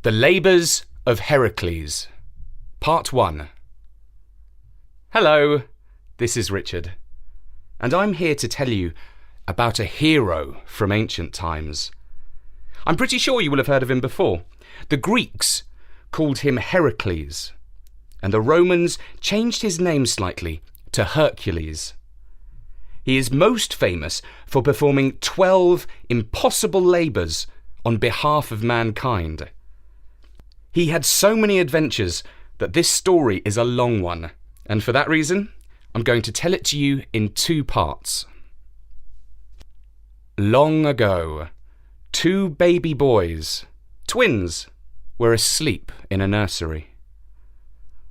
The Labours of Heracles, Part 1. Hello, this is Richard, and I'm here to tell you about a hero from ancient times. I'm pretty sure you will have heard of him before. The Greeks called him Heracles, and the Romans changed his name slightly to Hercules. He is most famous for performing 12 impossible labours on behalf of mankind. He had so many adventures that this story is a long one, and for that reason, I'm going to tell it to you in 2 parts. Long ago, 2 baby boys, twins, were asleep in a nursery.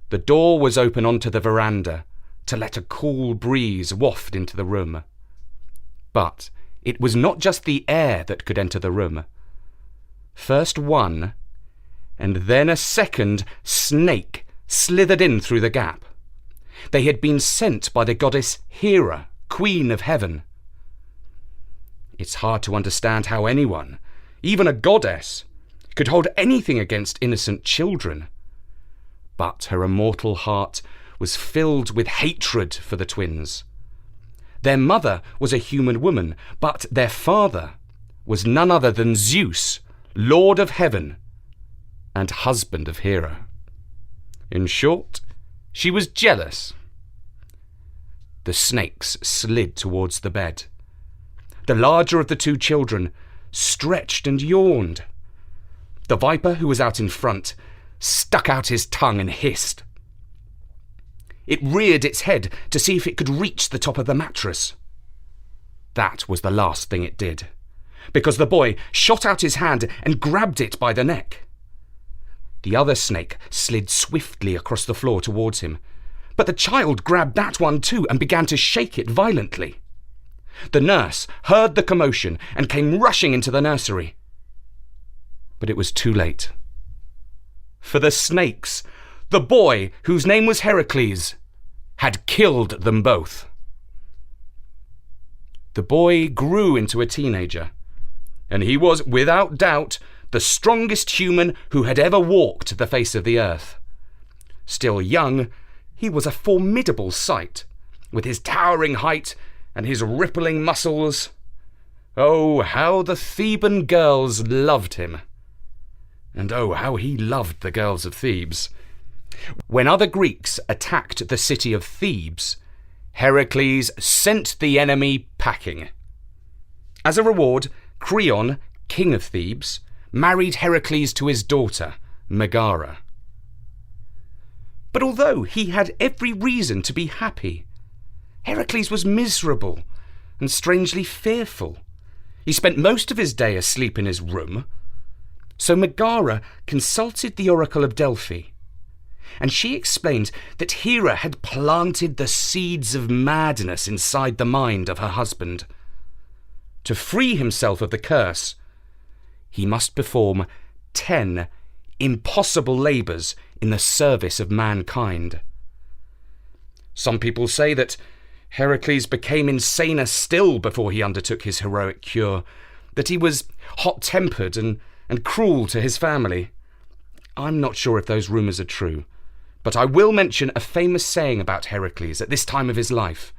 The door was open onto the veranda to let a cool breeze waft into the room. But it was not just the air that could enter the room. First one, and then a second snake slithered in through the gap. They had been sent by the goddess Hera, Queen of Heaven. It's hard to understand how anyone, even a goddess, could hold anything against innocent children. But her immortal heart was filled with hatred for the twins. Their mother was a human woman, but their father was none other than Zeus, Lord of Heaven, and husband of Hera. In short, she was jealous. The snakes slid towards the bed. The larger of the 2 children stretched and yawned. The viper, who was out in front, stuck out his tongue and hissed. It reared its head to see if it could reach the top of the mattress. That was the last thing it did, because the boy shot out his hand and grabbed it by the neck. The other snake slid swiftly across the floor towards him, but the child grabbed that one too and began to shake it violently. The nurse heard the commotion and came rushing into the nursery. But it was too late. For the snakes, the boy, whose name was Heracles, had killed them both. The boy grew into a teenager, and he was, without doubt, the strongest human who had ever walked the face of the earth. Still young, he was a formidable sight, with his towering height and his rippling muscles. Oh, how the Theban girls loved him! And oh, how he loved the girls of Thebes. When other Greeks attacked the city of Thebes, Heracles sent the enemy packing. As a reward, Creon, king of Thebes, married Heracles to his daughter, Megara. But although he had every reason to be happy, Heracles was miserable and strangely fearful. He spent most of his day asleep in his room. So Megara consulted the oracle of Delphi, and she explained that Hera had planted the seeds of madness inside the mind of her husband. To free himself of the curse, he must perform 10 impossible labours in the service of mankind. Some people say that Heracles became insaner still before he undertook his heroic cure, that he was hot-tempered and cruel to his family. I'm not sure if those rumours are true, but I will mention a famous saying about Heracles at this time of his life.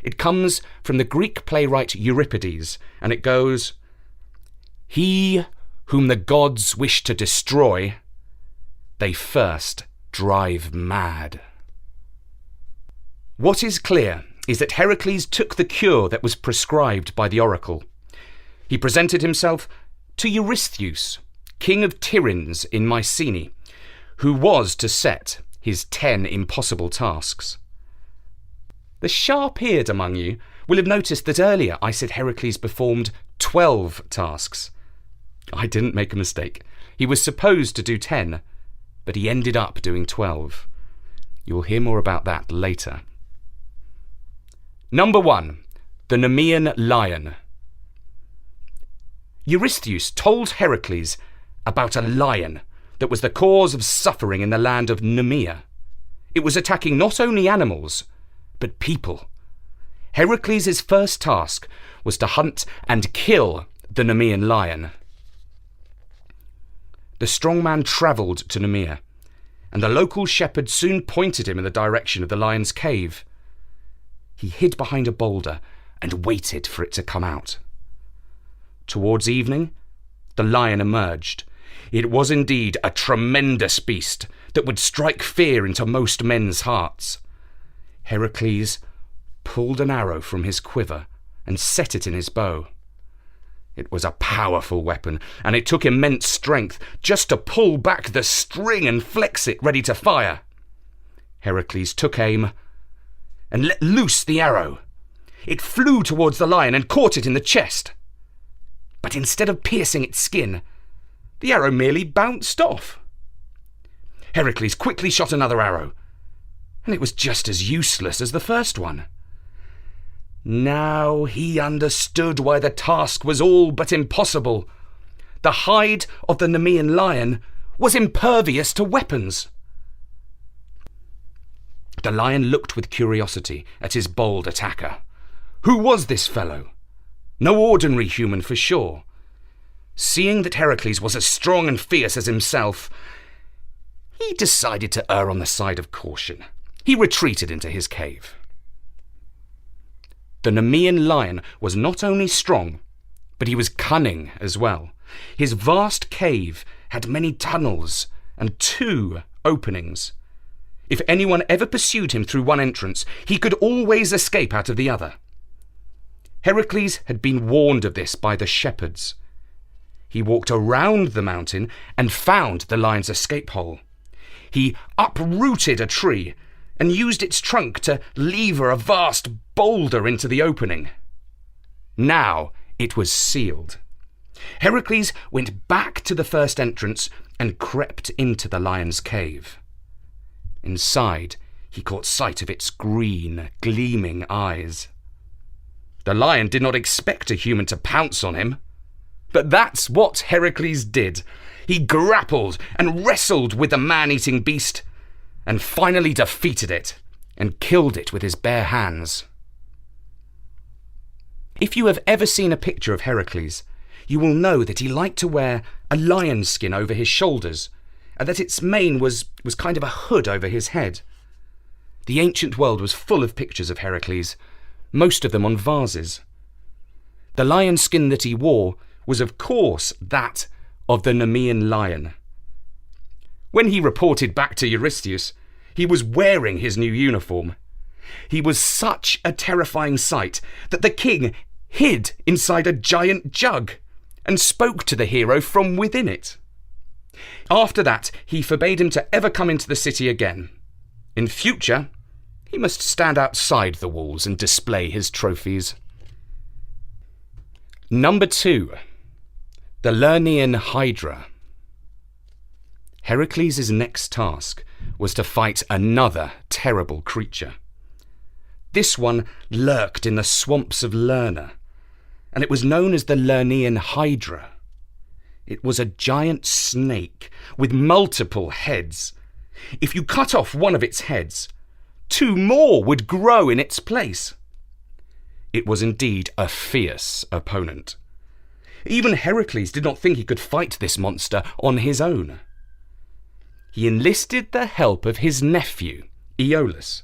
It comes from the Greek playwright Euripides, and it goes, "He whom the gods wish to destroy, they first drive mad." What is clear is that Heracles took the cure that was prescribed by the oracle. He presented himself to Eurystheus, king of Tiryns in Mycenae, who was to set his 10 impossible tasks. The sharp-eared among you will have noticed that earlier I said Heracles performed 12 tasks. I didn't make a mistake. He was supposed to do 10, but he ended up doing 12. You'll hear more about that later. Number 1. The Nemean Lion. Eurystheus told Heracles about a lion that was the cause of suffering in the land of Nemea. It was attacking not only animals, but people. Heracles' first task was to hunt and kill the Nemean lion. the strong man travelled to Nemea, and the local shepherd soon pointed him in the direction of the lion's cave. He hid behind a boulder and waited for it to come out. Towards evening, the lion emerged. It was indeed a tremendous beast that would strike fear into most men's hearts. Heracles pulled an arrow from his quiver and set it in his bow. It was a powerful weapon, and it took immense strength just to pull back the string and flex it ready to fire. Heracles took aim and let loose the arrow. It flew towards the lion and caught it in the chest. But instead of piercing its skin, the arrow merely bounced off. Heracles quickly shot another arrow, and it was just as useless as the first one. Now he understood why the task was all but impossible. The hide of the Nemean lion was impervious to weapons. The lion looked with curiosity at his bold attacker. Who was this fellow? No ordinary human for sure. Seeing that Heracles was as strong and fierce as himself, he decided to err on the side of caution. He retreated into his cave. The Nemean lion was not only strong, but he was cunning as well. His vast cave had many tunnels and 2 openings. If anyone ever pursued him through one entrance, he could always escape out of the other. Heracles had been warned of this by the shepherds. He walked around the mountain and found the lion's escape hole. He uprooted a tree and used its trunk to lever a vast boulder into the opening. Now it was sealed. Heracles went back to the first entrance and crept into the lion's cave. Inside, he caught sight of its green, gleaming eyes. The lion did not expect a human to pounce on him. But that's what Heracles did. He grappled and wrestled with the man-eating beast, and finally defeated it and killed it with his bare hands. If you have ever seen a picture of Heracles, you will know that he liked to wear a lion's skin over his shoulders, and that its mane was kind of a hood over his head. The ancient world was full of pictures of Heracles, most of them on vases. The lion skin that he wore was of course that of the Nemean lion. When he reported back to Eurystheus, he was wearing his new uniform. He was such a terrifying sight that the king hid inside a giant jug and spoke to the hero from within it. After that, he forbade him to ever come into the city again. In future, he must stand outside the walls and display his trophies. Number 2. The Lernaean Hydra. Heracles' next task was to fight another terrible creature. This one lurked in the swamps of Lerna, and it was known as the Lernaean Hydra. It was a giant snake with multiple heads. If you cut off one of its heads, 2 more would grow in its place. It was indeed a fierce opponent. Even Heracles did not think he could fight this monster on his own. He enlisted the help of his nephew, Aeolus.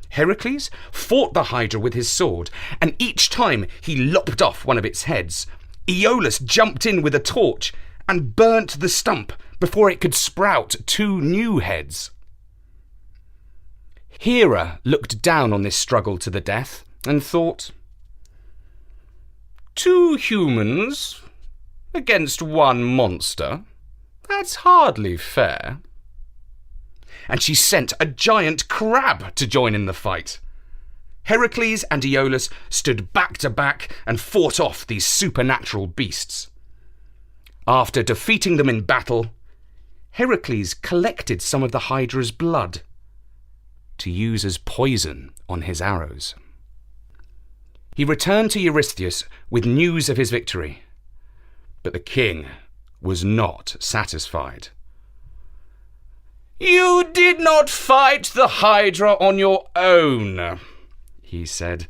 Heracles fought the Hydra with his sword, and each time he lopped off one of its heads, Aeolus jumped in with a torch and burnt the stump before it could sprout 2 new heads. Hera looked down on this struggle to the death and thought, 2 humans against 1 monster? That's hardly fair. And she sent a giant crab to join in the fight. Heracles and Aeolus stood back to back and fought off these supernatural beasts. After defeating them in battle, Heracles collected some of the Hydra's blood to use as poison on his arrows. He returned to Eurystheus with news of his victory, but the king was not satisfied. "You did not fight the Hydra on your own," he said,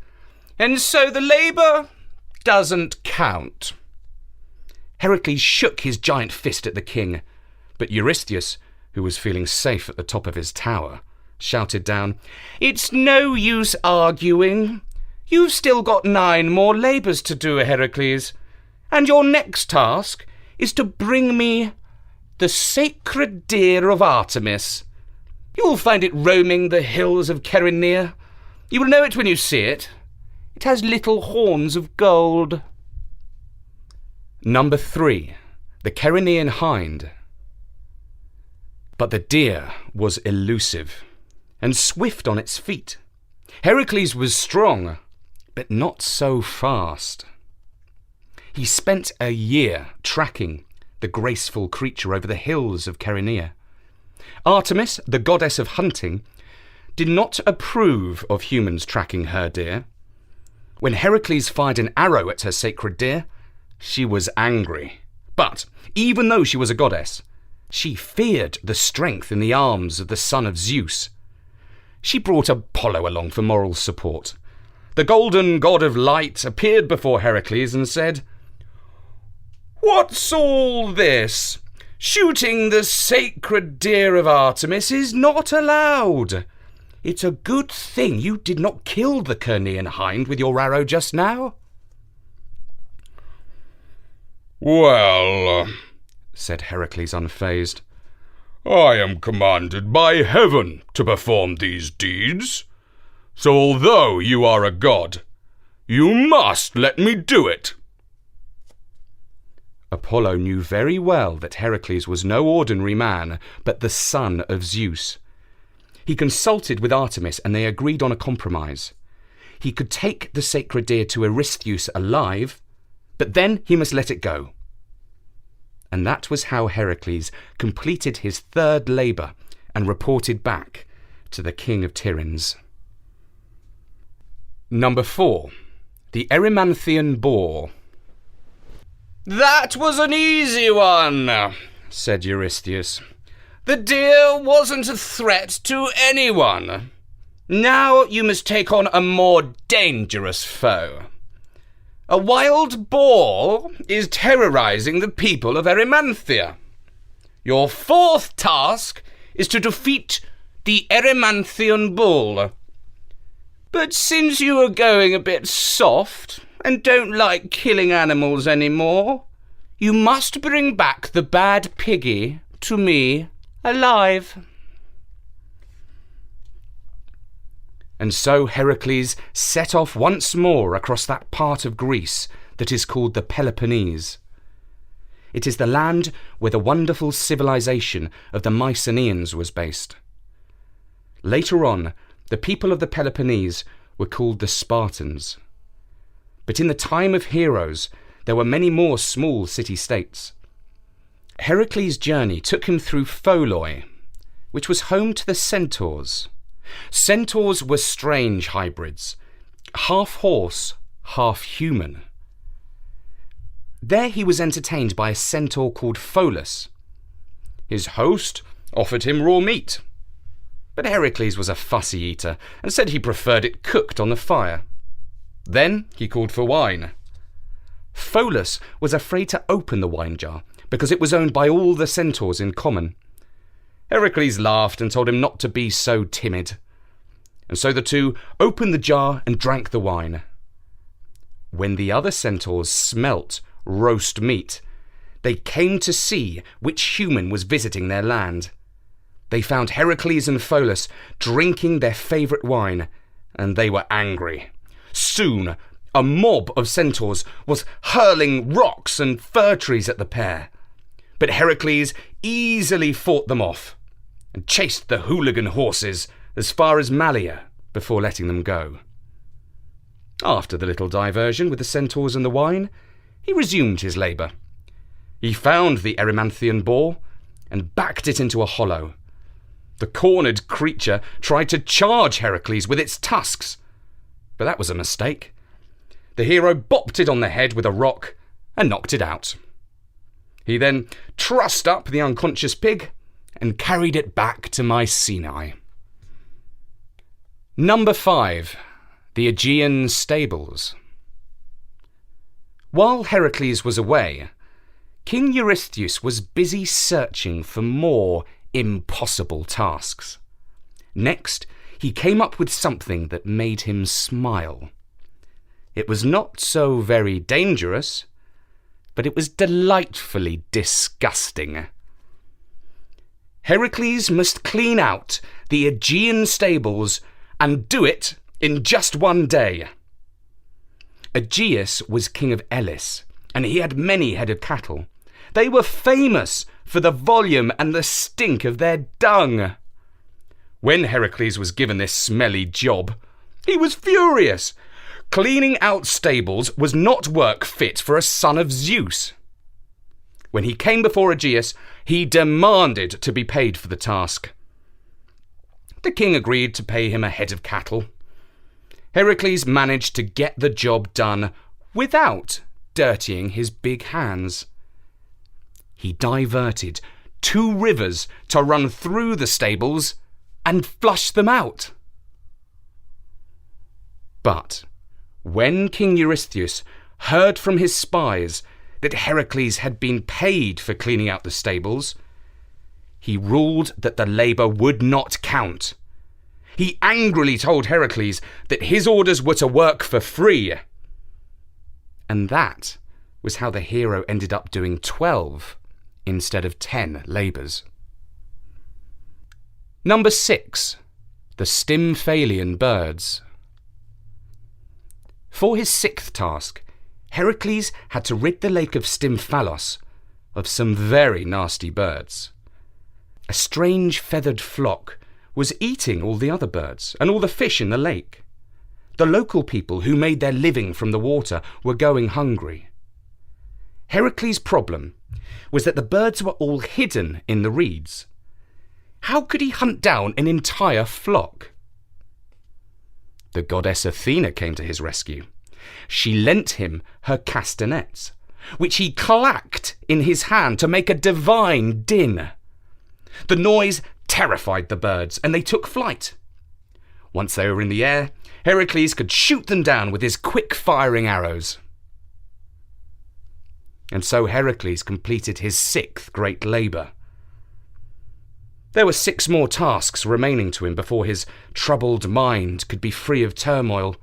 "and so the labour doesn't count." Heracles shook his giant fist at the king, but Eurystheus, who was feeling safe at the top of his tower, shouted down, "It's no use arguing. You've still got 9 more labours to do, Heracles, and your next task is to bring me the sacred deer of Artemis. You'll find it roaming the hills of Chaeronea. You will know it when you see it. It has little horns of gold." Number 3. The Chaeronean hind. But the deer was elusive and swift on its feet. Heracles was strong, but not so fast. He spent a year tracking the graceful creature over the hills of Chaeronea. Artemis, the goddess of hunting, did not approve of humans tracking her deer. When Heracles fired an arrow at her sacred deer, she was angry. But even though she was a goddess, she feared the strength in the arms of the son of Zeus. She brought Apollo along for moral support. The golden god of light appeared before Heracles and said, "What's all this? Shooting the sacred deer of Artemis is not allowed. It's a good thing you did not kill the Chaeronean hind with your arrow just now." "Well," said Heracles unfazed, "I am commanded by heaven to perform these deeds. So although you are a god, you must let me do it." Apollo knew very well that Heracles was no ordinary man, but the son of Zeus. He consulted with Artemis and they agreed on a compromise. He could take the sacred deer to Eurystheus alive, but then he must let it go. And that was how Heracles completed his 3rd labour and reported back to the king of Tiryns. Number 4. The Erymanthian boar. "That was an easy one," said Eurystheus. "The deer wasn't a threat to anyone. Now you must take on a more dangerous foe. A wild boar is terrorizing the people of Erymanthia. Your 4th task is to defeat the Erymanthian bull. But since you are going a bit soft and don't like killing animals anymore, you must bring back the bad piggy to me alive." And so Heracles set off once more across that part of Greece that is called the Peloponnese. It is the land where the wonderful civilization of the Mycenaeans was based. Later on, the people of the Peloponnese were called the Spartans. But in the time of heroes, there were many more small city-states. Heracles' journey took him through Pholoi, which was home to the centaurs. Centaurs were strange hybrids, half horse, half human. There he was entertained by a centaur called Pholus. His host offered him raw meat, but Heracles was a fussy eater and said he preferred it cooked on the fire. Then he called for wine. Pholus was afraid to open the wine jar because it was owned by all the centaurs in common. Heracles laughed and told him not to be so timid. And so the two opened the jar and drank the wine. When the other centaurs smelt roast meat, they came to see which human was visiting their land. They found Heracles and Pholus drinking their favourite wine, and they were angry. Soon, a mob of centaurs was hurling rocks and fir trees at the pair. But Heracles easily fought them off and chased the hooligan horses as far as Malea before letting them go. After the little diversion with the centaurs and the wine, he resumed his labour. He found the Erymanthian boar and backed it into a hollow. The cornered creature tried to charge Heracles with its tusks, but that was a mistake. The hero bopped it on the head with a rock and knocked it out. He then trussed up the unconscious pig and carried it back to Mycenae. Number 5. The Aegean stables. While Heracles was away, King Eurystheus was busy searching for more impossible tasks. Next, he came up with something that made him smile. It was not so very dangerous, but it was delightfully disgusting. Heracles must clean out the Aegean stables and do it in just one day. Aegeus was king of Elis, and he had many head of cattle. They were famous for the volume and the stink of their dung. When Heracles was given this smelly job, he was furious. Cleaning out stables was not work fit for a son of Zeus. When he came before Aegeus, he demanded to be paid for the task. The king agreed to pay him a head of cattle. Heracles managed to get the job done without dirtying his big hands. He diverted 2 rivers to run through the stables and flush them out. But when King Eurystheus heard from his spies that Heracles had been paid for cleaning out the stables, he ruled that the labour would not count. He angrily told Heracles that his orders were to work for free. And that was how the hero ended up doing 12 instead of 10 labours. Number 6. The Stymphalian birds. For his 6th task, Heracles had to rid the lake of Stymphalos of some very nasty birds. A strange feathered flock was eating all the other birds and all the fish in the lake. The local people who made their living from the water were going hungry. Heracles' problem was that the birds were all hidden in the reeds. How could he hunt down an entire flock? The goddess Athena came to his rescue. She lent him her castanets, which he clacked in his hand to make a divine din. The noise terrified the birds, and they took flight. Once they were in the air, Heracles could shoot them down with his quick-firing arrows. And so Heracles completed his 6th great labour. There were 6 more tasks remaining to him before his troubled mind could be free of turmoil.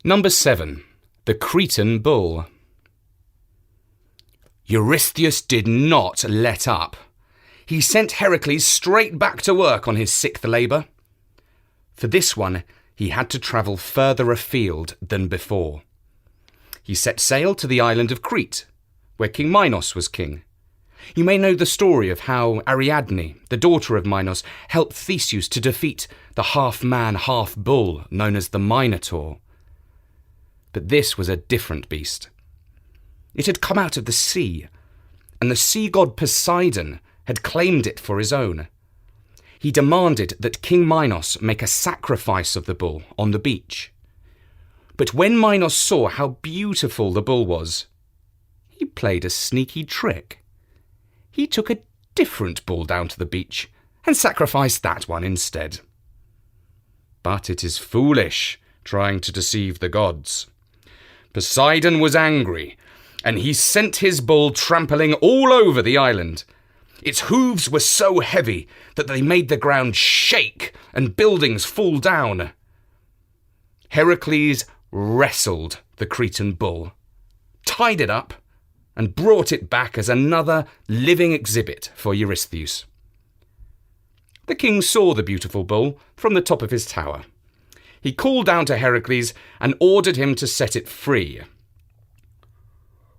Number 7. The Cretan Bull. Eurystheus did not let up. He sent Heracles straight back to work on his 6th labour. For this one, he had to travel further afield than before. He set sail to the island of Crete, where King Minos was king. You may know the story of how Ariadne, the daughter of Minos, helped Theseus to defeat the half-man, half-bull known as the Minotaur. But this was a different beast. It had come out of the sea, and the sea god Poseidon had claimed it for his own. He demanded that King Minos make a sacrifice of the bull on the beach. But when Minos saw how beautiful the bull was, he played a sneaky trick. He took a different bull down to the beach and sacrificed that one instead. But it is foolish trying to deceive the gods. Poseidon was angry, and he sent his bull trampling all over the island. Its hooves were so heavy that they made the ground shake and buildings fall down. Heracles wrestled the Cretan bull, tied it up, and brought it back as another living exhibit for Eurystheus. The king saw the beautiful bull from the top of his tower. He called down to Heracles and ordered him to set it free.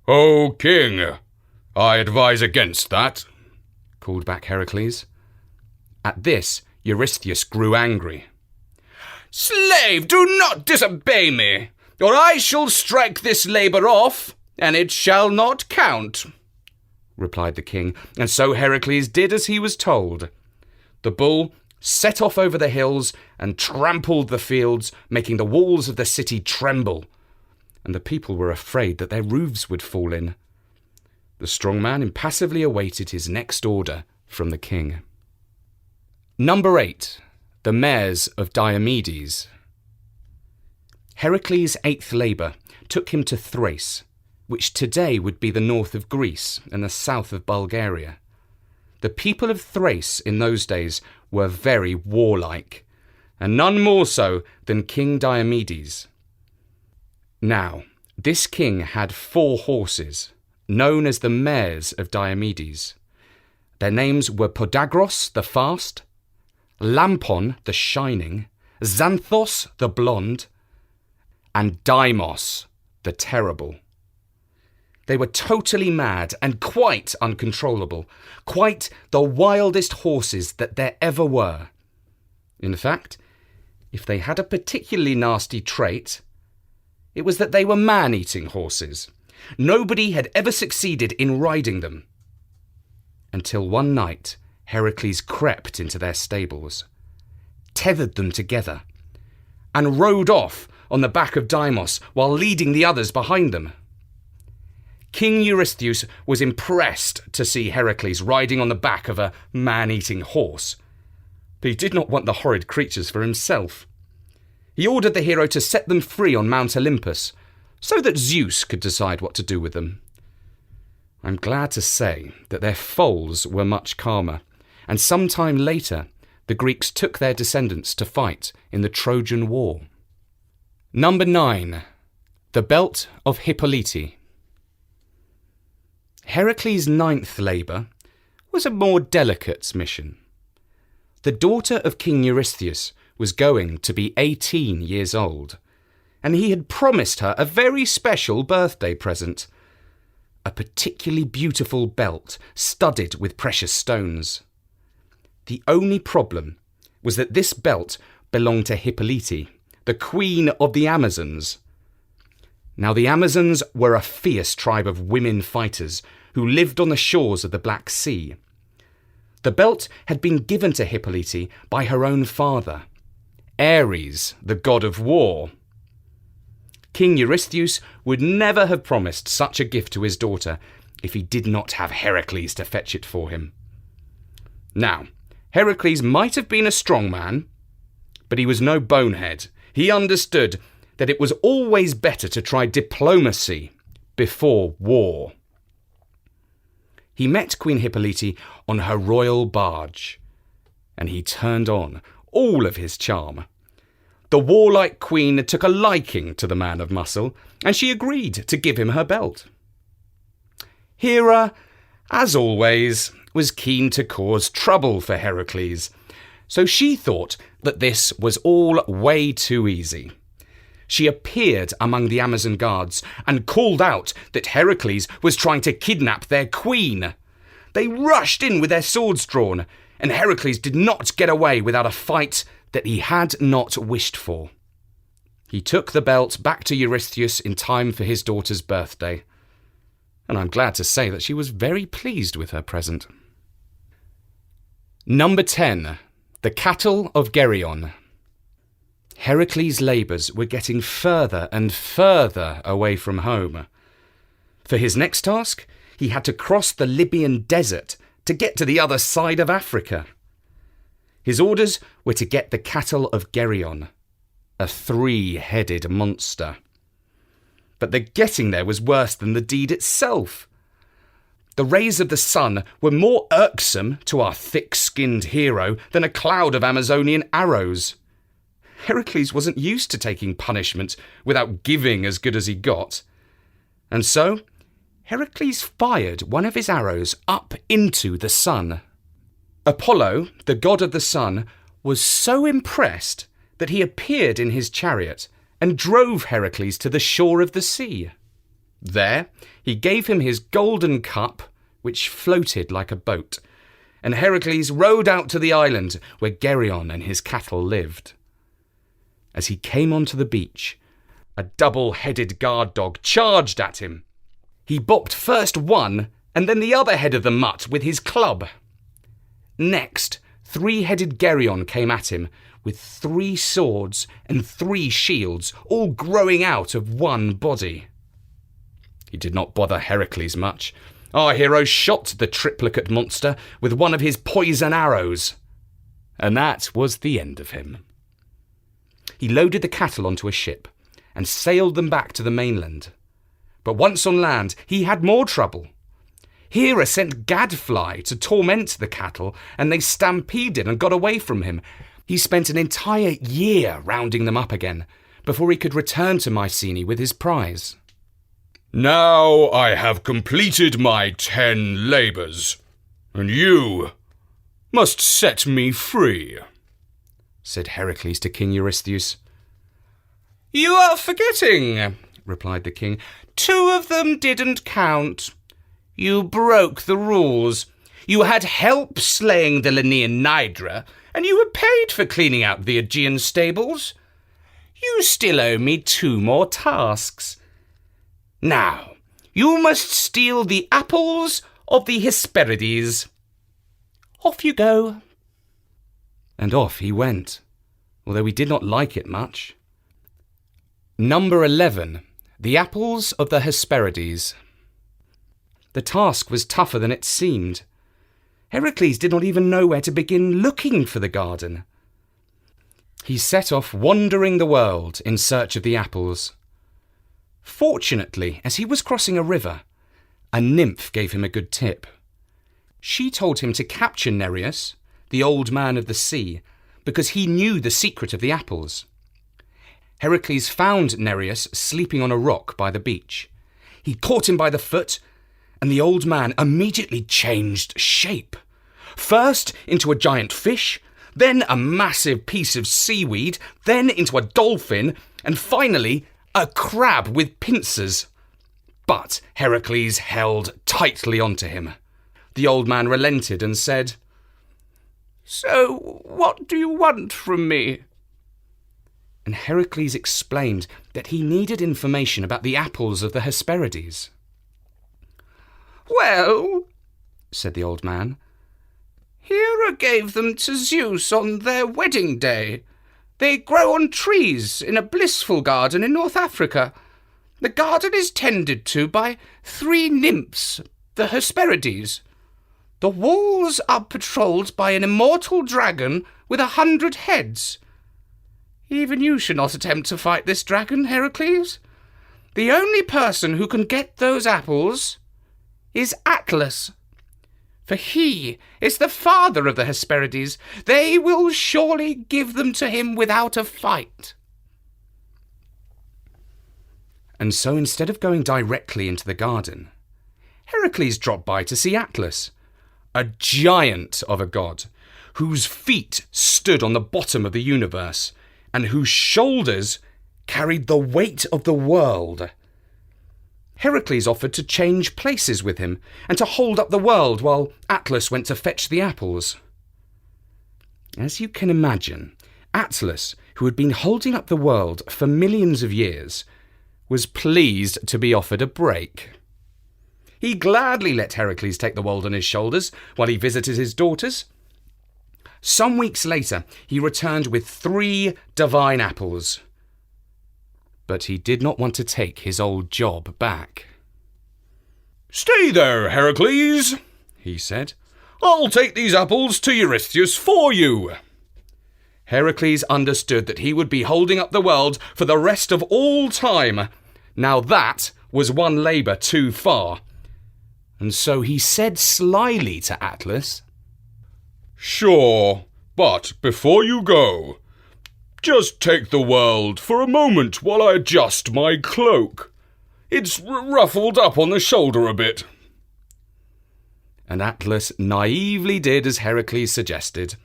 "O king, I advise against that," called back Heracles. At this, Eurystheus grew angry. "Slave, do not disobey me, or I shall strike this labour off, and it shall not count," replied the king, and so Heracles did as he was told. The bull set off over the hills and trampled the fields, making the walls of the city tremble, and the people were afraid that their roofs would fall in. The strong man impassively awaited his next order from the king. Number 8. The Mares of Diomedes. Heracles' 8th labour took him to Thrace, which today would be the north of Greece and the south of Bulgaria. The people of Thrace in those days were very warlike, and none more so than King Diomedes. Now, this king had 4 horses, known as the mares of Diomedes. Their names were Podagros the Fast, Lampon the Shining, Xanthos the Blonde, and Deimos the Terrible. They were totally mad and quite uncontrollable, quite the wildest horses that there ever were. In fact, if they had a particularly nasty trait, it was that they were man-eating horses. Nobody had ever succeeded in riding them. Until one night, Heracles crept into their stables, tethered them together, and rode off on the back of Deimos while leading the others behind them. King Eurystheus was impressed to see Heracles riding on the back of a man-eating horse, but he did not want the horrid creatures for himself. He ordered the hero to set them free on Mount Olympus, so that Zeus could decide what to do with them. I'm glad to say that their foals were much calmer, and some time later the Greeks took their descendants to fight in the Trojan War. Number 9. The Belt of Hippolyte. Heracles' 9th labour was a more delicate mission. The daughter of King Eurystheus was going to be 18 years old, and he had promised her a very special birthday present, a particularly beautiful belt studded with precious stones. The only problem was that this belt belonged to Hippolyte, the queen of the Amazons. Now the Amazons were a fierce tribe of women fighters who lived on the shores of the Black Sea. The belt had been given to Hippolyte by her own father, Ares, the god of war. King Eurystheus would never have promised such a gift to his daughter if he did not have Heracles to fetch it for him. Now, Heracles might have been a strong man, but he was no bonehead. He understood that it was always better to try diplomacy before war. He met Queen Hippolyte on her royal barge, and he turned on all of his charm. The warlike queen took a liking to the man of muscle, and she agreed to give him her belt. Hera, as always, was keen to cause trouble for Heracles, so she thought that this was all way too easy. She appeared among the Amazon guards and called out that Heracles was trying to kidnap their queen. They rushed in with their swords drawn, and Heracles did not get away without a fight that he had not wished for. He took the belt back to Eurystheus in time for his daughter's birthday, and I'm glad to say that she was very pleased with her present. Number 10. The Cattle of Geryon. Heracles' labours were getting further and further away from home. For his next task, he had to cross the Libyan desert to get to the other side of Africa. His orders were to get the cattle of Geryon, a 3-headed monster. But the getting there was worse than the deed itself. The rays of the sun were more irksome to our thick-skinned hero than a cloud of Amazonian arrows. Heracles wasn't used to taking punishment without giving as good as he got. And so, Heracles fired one of his arrows up into the sun. Apollo, the god of the sun, was so impressed that he appeared in his chariot and drove Heracles to the shore of the sea. There, he gave him his golden cup, which floated like a boat, and Heracles rowed out to the island where Geryon and his cattle lived. As he came onto the beach, a double-headed guard dog charged at him. He bopped first one and then the other head of the mutt with his club. Next, 3-headed Geryon came at him with 3 swords and 3 shields, all growing out of one body. He did not bother Heracles much. Our hero shot the triplicate monster with one of his poison arrows, and that was the end of him. He loaded the cattle onto a ship and sailed them back to the mainland. But once on land, he had more trouble. Hera sent gadfly to torment the cattle, and they stampeded and got away from him. He spent an entire year rounding them up again, before he could return to Mycenae with his prize. Now I have completed my 10 labours, and you must set me free, said Heracles to King Eurystheus. You are forgetting, replied the king. 2 of them didn't count. You broke the rules. You had help slaying the Lenaean Nidra, and you were paid for cleaning out the Aegean stables. You still owe me 2 more tasks. Now, you must steal the apples of the Hesperides. Off you go. And off he went, although he did not like it much. Number 11. The apples of the Hesperides. The task was tougher than it seemed. Heracles did not even know where to begin looking for the garden. He set off wandering the world in search of the apples. Fortunately, as he was crossing a river, a nymph gave him a good tip. She told him to capture Nereus, the old man of the sea, because he knew the secret of the apples. Heracles found Nereus sleeping on a rock by the beach. He caught him by the foot, and the old man immediately changed shape. First into a giant fish, then a massive piece of seaweed, then into a dolphin, and finally a crab with pincers. But Heracles held tightly onto him. The old man relented and said, So what do you want from me? And Heracles explained that he needed information about the apples of the Hesperides. Well, said the old man, Hera gave them to Zeus on their wedding day. They grow on trees in a blissful garden in North Africa. The garden is tended to by 3 nymphs, the Hesperides. The walls are patrolled by an immortal dragon with 100 heads. Even you should not attempt to fight this dragon, Heracles. The only person who can get those apples is Atlas. For he is the father of the Hesperides. They will surely give them to him without a fight. And so instead of going directly into the garden, Heracles dropped by to see Atlas, a giant of a god, whose feet stood on the bottom of the universe, and whose shoulders carried the weight of the world. Heracles offered to change places with him and to hold up the world while Atlas went to fetch the apples. As you can imagine, Atlas, who had been holding up the world for millions of years, was pleased to be offered a break. He gladly let Heracles take the world on his shoulders while he visited his daughters. Some weeks later, he returned with 3 divine apples. But he did not want to take his old job back. Stay there, Heracles, he said. I'll take these apples to Eurystheus for you. Heracles understood that he would be holding up the world for the rest of all time. Now that was one labour too far. And so he said slyly to Atlas, Sure, but before you go, just take the world for a moment while I adjust my cloak. It's ruffled up on the shoulder a bit. And Atlas naively did as Heracles suggested.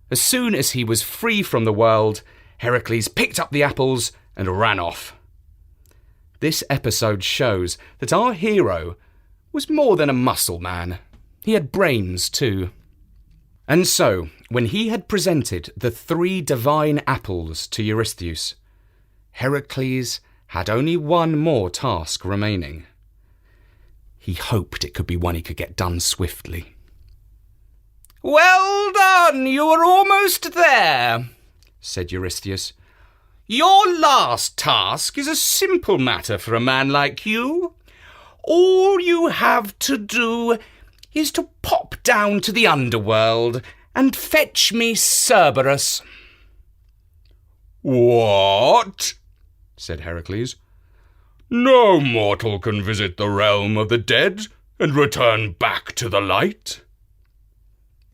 As soon as he was free from the world, Heracles picked up the apples and ran off. This episode shows that our hero was more than a muscle man. He had brains too. And so, when he had presented the 3 divine apples to Eurystheus, Heracles had only one more task remaining. He hoped it could be one he could get done swiftly. Well done, you are almost there, said Eurystheus. Your last task is a simple matter for a man like you. All you have to do is to pop down to the underworld and fetch me Cerberus. What? Said Heracles. No mortal can visit the realm of the dead and return back to the light.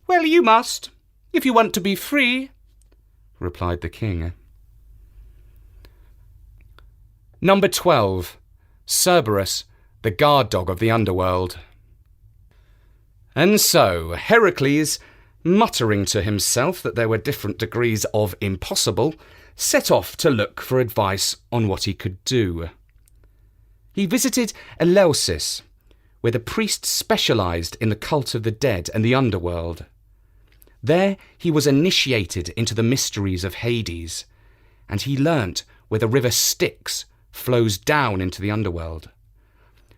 Well, you must, if you want to be free, replied the king. Number 12. Cerberus, the guard dog of the underworld. And so Heracles, muttering to himself that there were different degrees of impossible, set off to look for advice on what he could do. He visited Eleusis, where the priest specialised in the cult of the dead and the underworld. There he was initiated into the mysteries of Hades, and he learnt where the river Styx flows down into the underworld.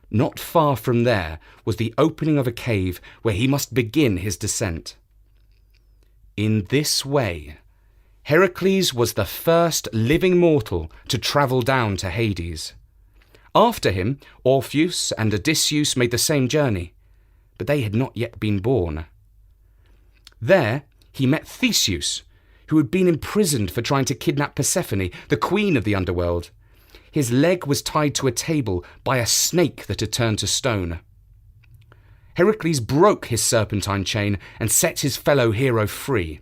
Not far from there was the opening of a cave where he must begin his descent. In this way, Heracles was the first living mortal to travel down to Hades. After him, Orpheus and Odysseus made the same journey, but they had not yet been born. There he met Theseus, who had been imprisoned for trying to kidnap Persephone, the queen of the underworld. His leg was tied to a table by a snake that had turned to stone. Heracles broke his serpentine chain and set his fellow hero free.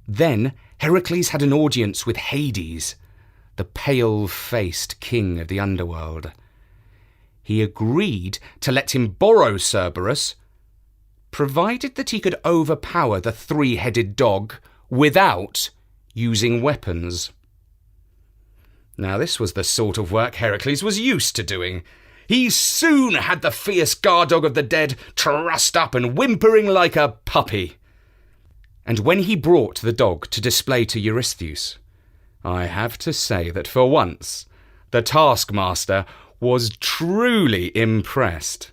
Then Heracles had an audience with Hades, the pale-faced king of the underworld. He agreed to let him borrow Cerberus, provided that he could overpower the three-headed dog without using weapons. Now this was the sort of work Heracles was used to doing. He soon had the fierce guard dog of the dead trussed up and whimpering like a puppy. And when he brought the dog to display to Eurystheus, I have to say that for once the taskmaster was truly impressed.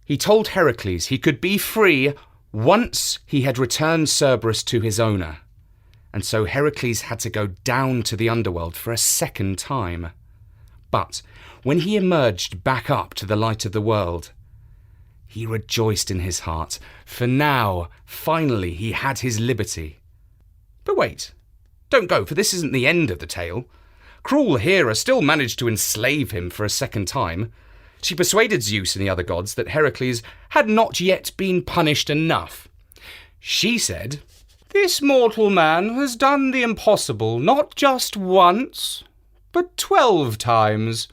He told Heracles he could be free once he had returned Cerberus to his owner, and so Heracles had to go down to the underworld for a second time. But when he emerged back up to the light of the world, he rejoiced in his heart, for now, finally, he had his liberty. But wait, don't go, for this isn't the end of the tale. Cruel Hera still managed to enslave him for a second time. She persuaded Zeus and the other gods that Heracles had not yet been punished enough. She said, "This mortal man has done the impossible not just once, but 12 times.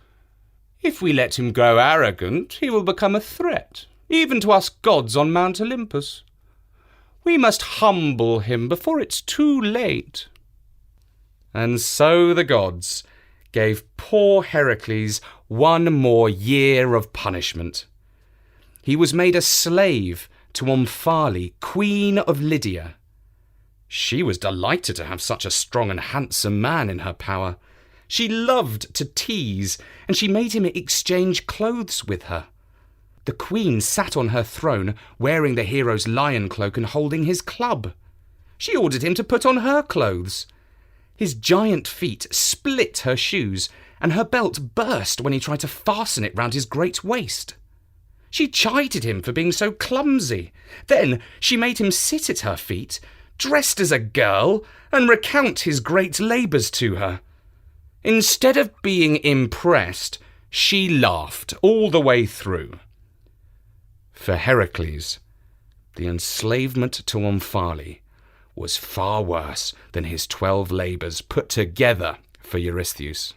If we let him grow arrogant, he will become a threat, even to us gods on Mount Olympus. We must humble him before it's too late." And so the gods gave poor Heracles one more year of punishment. He was made a slave to Omphale, queen of Lydia. She was delighted to have such a strong and handsome man in her power. She loved to tease, and she made him exchange clothes with her. The queen sat on her throne, wearing the hero's lion cloak and holding his club. She ordered him to put on her clothes. His giant feet split her shoes, and her belt burst when he tried to fasten it round his great waist. She chided him for being so clumsy. Then she made him sit at her feet, dressed as a girl, and recount his great labours to her. Instead of being impressed, she laughed all the way through. For Heracles, the enslavement to Omphale was far worse than his 12 labours put together for Eurystheus.